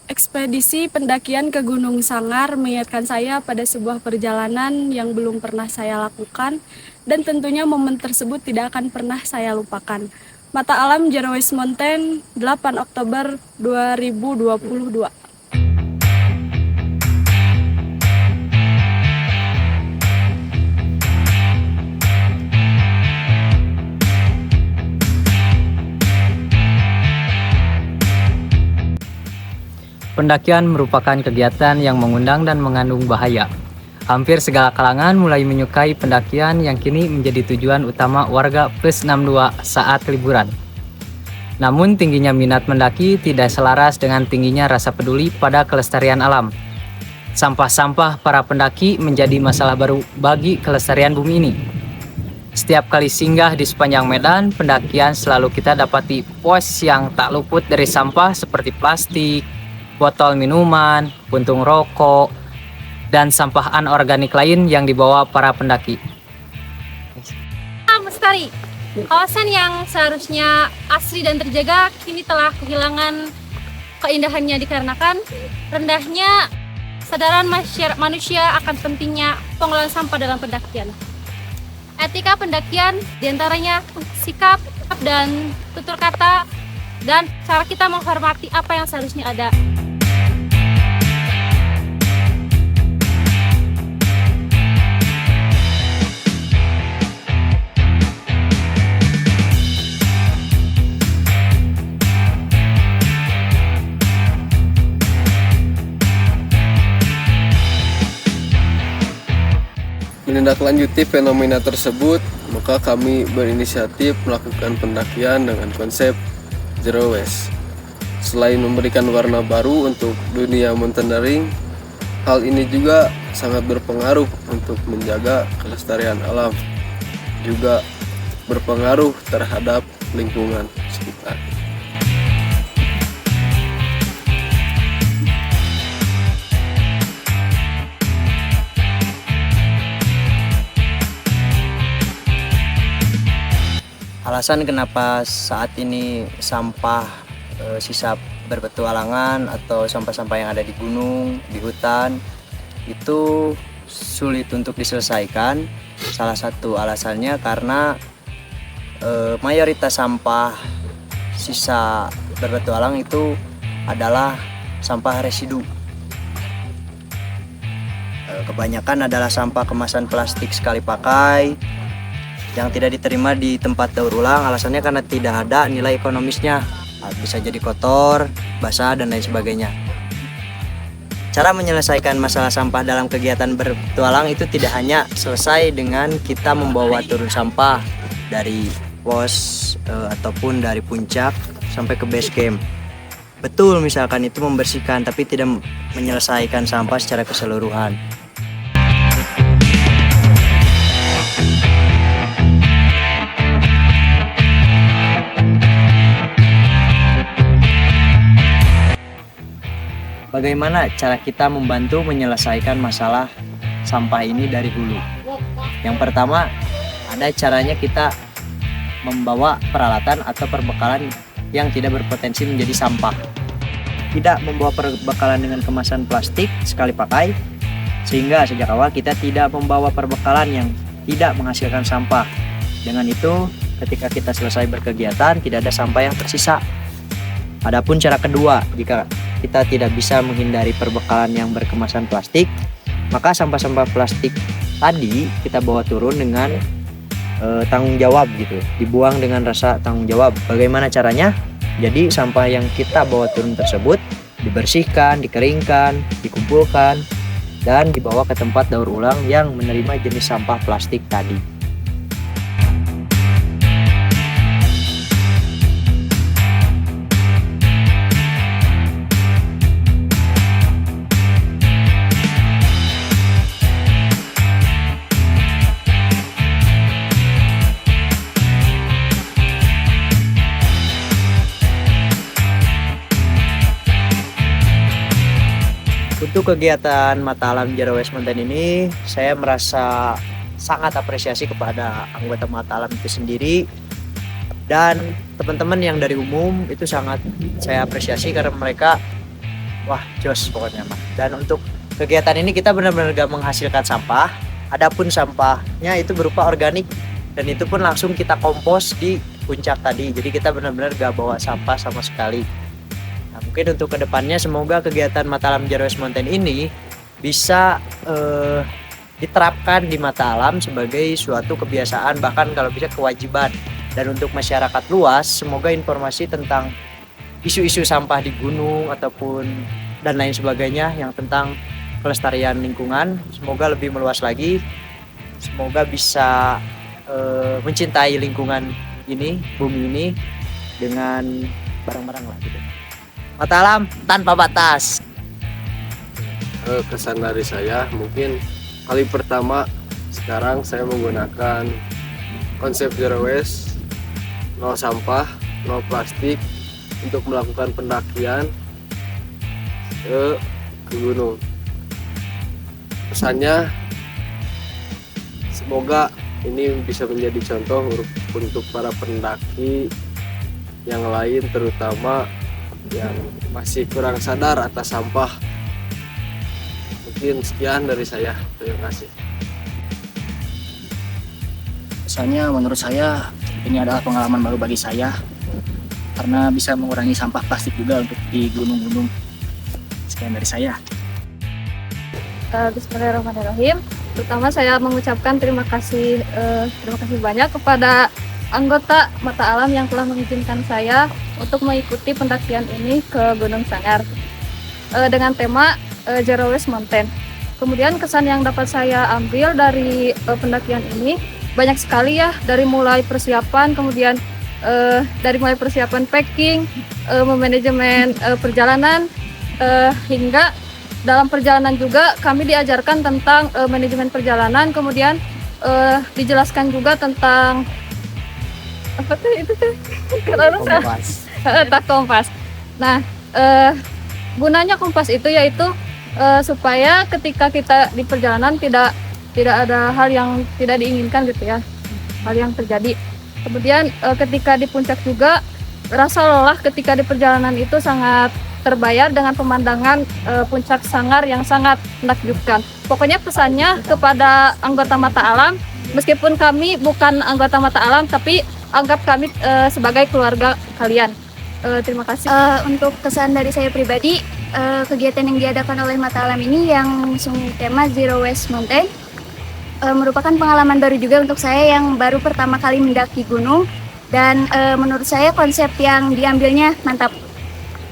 Ekspedisi pendakian ke Gunung Sangar mengingatkan saya pada sebuah perjalanan yang belum pernah saya lakukan dan tentunya momen tersebut tidak akan pernah saya lupakan. Mata Alam Zero Waste Mountain, 8 Oktober 2022. Pendakian merupakan kegiatan yang mengundang dan mengandung bahaya. Hampir segala kalangan mulai menyukai pendakian yang kini menjadi tujuan utama warga plus 62 saat liburan. Namun tingginya minat mendaki tidak selaras dengan tingginya rasa peduli pada kelestarian alam. Sampah-sampah para pendaki menjadi masalah baru bagi kelestarian bumi ini. Setiap kali singgah di sepanjang medan pendakian selalu kita dapati pos yang tak luput dari sampah seperti plastik, botol minuman, puntung rokok, dan sampah anorganik lain yang dibawa para pendaki. Mestari, kawasan yang seharusnya asri dan terjaga kini telah kehilangan keindahannya dikarenakan rendahnya kesadaran manusia akan pentingnya pengelolaan sampah dalam pendakian. Etika pendakian diantaranya sikap dan tutur kata dan cara kita menghormati apa yang seharusnya ada. Menindaklanjuti fenomena tersebut, maka kami berinisiatif melakukan pendakian dengan konsep Zero Waste. Selain memberikan warna baru untuk dunia mountaineering, hal ini juga sangat berpengaruh untuk menjaga kelestarian alam, juga berpengaruh terhadap lingkungan sekitar. Alasan kenapa saat ini sampah sisa berpetualangan atau sampah-sampah yang ada di gunung, di hutan itu sulit untuk diselesaikan. Salah satu alasannya karena mayoritas sampah sisa berpetualang itu adalah sampah residu. Kebanyakan adalah sampah kemasan plastik sekali pakai yang tidak diterima di tempat daur ulang, alasannya karena tidak ada nilai ekonomisnya, bisa jadi kotor, basah, dan lain sebagainya. Cara menyelesaikan masalah sampah dalam kegiatan berpetualang itu tidak hanya selesai dengan kita membawa turun sampah dari pos ataupun dari puncak sampai ke base camp. Betul, misalkan itu membersihkan, tapi tidak menyelesaikan sampah secara keseluruhan. Bagaimana cara kita membantu menyelesaikan masalah sampah ini dari hulu? Yang pertama, ada caranya kita membawa peralatan atau perbekalan yang tidak berpotensi menjadi sampah. Tidak membawa perbekalan dengan kemasan plastik sekali pakai, sehingga sejak awal kita tidak membawa perbekalan yang tidak menghasilkan sampah. Dengan itu, ketika kita selesai berkegiatan, tidak ada sampah yang tersisa. Adapun cara kedua, jika kita tidak bisa menghindari perbekalan yang berkemasan plastik, maka sampah-sampah plastik tadi kita bawa turun dengan tanggung jawab gitu, dibuang dengan rasa tanggung jawab. Bagaimana caranya? Jadi sampah yang kita bawa turun tersebut dibersihkan, dikeringkan, dikumpulkan, dan dibawa ke tempat daur ulang yang menerima jenis sampah plastik tadi. Untuk kegiatan Mata Alam Zero Waste Mountain ini, saya merasa sangat apresiasi kepada anggota Mata Alam itu sendiri, dan teman-teman yang dari umum itu sangat saya apresiasi karena mereka Wah, jos pokoknya mah. Dan untuk kegiatan ini kita benar-benar gak menghasilkan sampah. Adapun sampahnya itu berupa organik dan itu pun langsung kita kompos di puncak tadi. Jadi kita benar-benar gak bawa sampah sama sekali. Nah, mungkin untuk kedepannya semoga kegiatan Mata Alam Zero Waste Mountain ini bisa diterapkan di Mata Alam sebagai suatu kebiasaan, bahkan kalau bisa kewajiban. Dan untuk masyarakat luas, semoga informasi tentang isu-isu sampah di gunung ataupun dan lain sebagainya yang tentang kelestarian lingkungan semoga lebih meluas lagi, semoga bisa mencintai lingkungan ini, bumi ini dengan bareng-bareng lah gitu. Mata Alam tanpa batas. Kesan dari saya mungkin kali pertama sekarang saya menggunakan konsep zero waste, nol sampah, nol plastik untuk melakukan pendakian ke gunung. Pesannya semoga ini bisa menjadi contoh untuk para pendaki yang lain, terutama yang masih kurang sadar atas sampah. Mungkin sekian dari saya, terima kasih. Kesannya menurut saya ini adalah pengalaman baru bagi saya karena bisa mengurangi sampah plastik juga untuk di gunung-gunung. Sekian dari saya. Bismillahirrahmanirrahim. Pertama saya mengucapkan terima kasih banyak kepada anggota Mata Alam yang telah mengizinkan saya untuk mengikuti pendakian ini ke Gunung Sangar dengan tema Zero Waste Mountain. Kemudian kesan yang dapat saya ambil dari pendakian ini banyak sekali ya, dari mulai persiapan, kemudian dari mulai persiapan packing, manajemen perjalanan, hingga dalam perjalanan juga kami diajarkan tentang manajemen perjalanan, kemudian dijelaskan juga tentang apa tuh itu tuh kompas. Nah, gunanya kompas itu yaitu supaya ketika kita di perjalanan tidak ada hal yang tidak diinginkan gitu ya, hal yang terjadi. Kemudian ketika di puncak juga rasa lelah ketika di perjalanan itu sangat terbayar dengan pemandangan puncak Sangar yang sangat menakjubkan. Pokoknya pesannya kepada anggota Mata Alam, meskipun kami bukan anggota Mata Alam tapi anggap kami sebagai keluarga kalian. Terima kasih. Untuk kesan dari saya pribadi, kegiatan yang diadakan oleh Mata Alam ini yang mengusung tema Zero Waste Mountain merupakan pengalaman baru juga untuk saya yang baru pertama kali mendaki gunung, dan menurut saya konsep yang diambilnya mantap.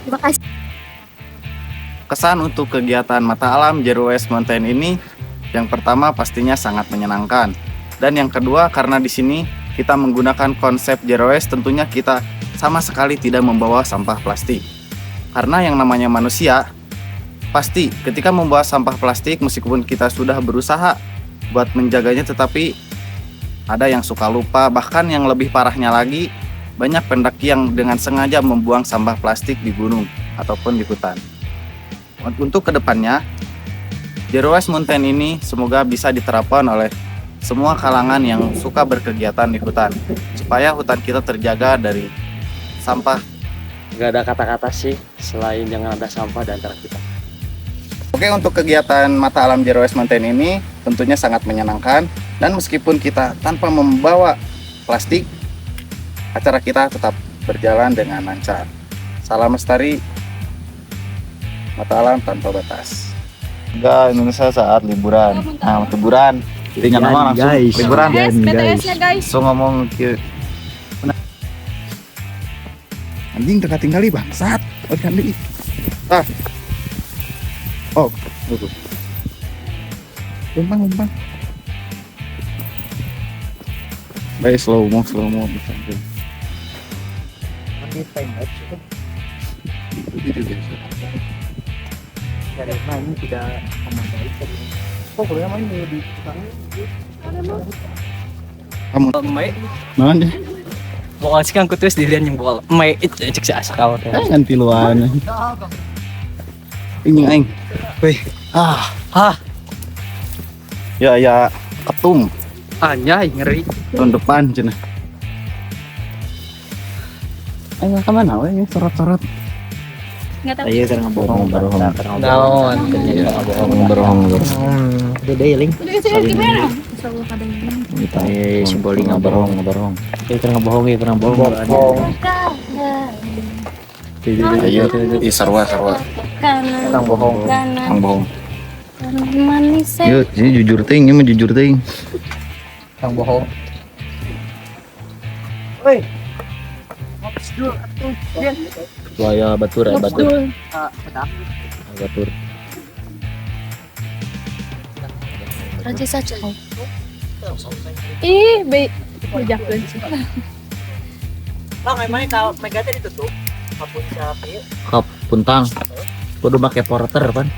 Terima kasih. Kesan untuk kegiatan Mata Alam Zero Waste Mountain ini, yang pertama pastinya sangat menyenangkan, dan yang kedua karena di sini kita menggunakan konsep zero waste, tentunya kita sama sekali tidak membawa sampah plastik. Karena yang namanya manusia, pasti ketika membawa sampah plastik meskipun kita sudah berusaha buat menjaganya, tetapi ada yang suka lupa, bahkan yang lebih parahnya lagi, banyak pendaki yang dengan sengaja membuang sampah plastik di gunung ataupun di hutan. Untuk kedepannya, Zero Waste Mountain ini semoga bisa diterapkan oleh semua kalangan yang suka berkegiatan di hutan, supaya hutan kita terjaga dari sampah. Gak ada kata-kata sih selain jangan ada sampah di antara kita. Oke, untuk kegiatan Mata Alam Zero Waste Mountain ini tentunya sangat menyenangkan, dan meskipun kita tanpa membawa plastik, acara kita tetap berjalan dengan lancar. Salam lestari, Mata Alam tanpa batas. Enggak, Indonesia saat liburan. Nah, liburan. Jadi nama langsung guys, liburan. BTS-nya guys. So ngomong ke anjing tertinggali bangsat. Oh, kan di. Oh, tuh. Lumpang. Baik, slow mo. Karena ini tidak memadai. Oh, boleh main di Kamu Mai, naon deh? bokal sih kan kutus dilihat yang bokal. Mai itu cek si asa kau. Nganti luan. Ini aing. Wih, Ya ketum anjay ngeri. tahun depan cenah. Aing ke mana we sorot-sorot. Nggak tahu. Ayo kan ngebohong. Naon? Ngebohong. Dede ling. Gimana? Kita si Boli ngebohong. Ayo kan ngebohong. Ayo, sarwa. Kanan. bohong. Kanan. Bohong. Manis. Yuk, ini jujur ting, ini mah jujur ting. Kang bohong. Waya batur. Raja saja. Ih, baik. Ujakeun sih. Puntang. Kudu make porter pan.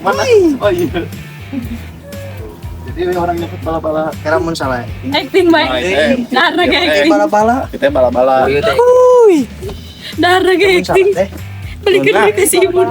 Mana? Oh iya. Jadi orang nyebut bala-bala. Kira mun salah. Acting baik. Darah kayak acting. Bala-bala. Kita bala-bala. Darah kayak acting. Balikin ke si ibu.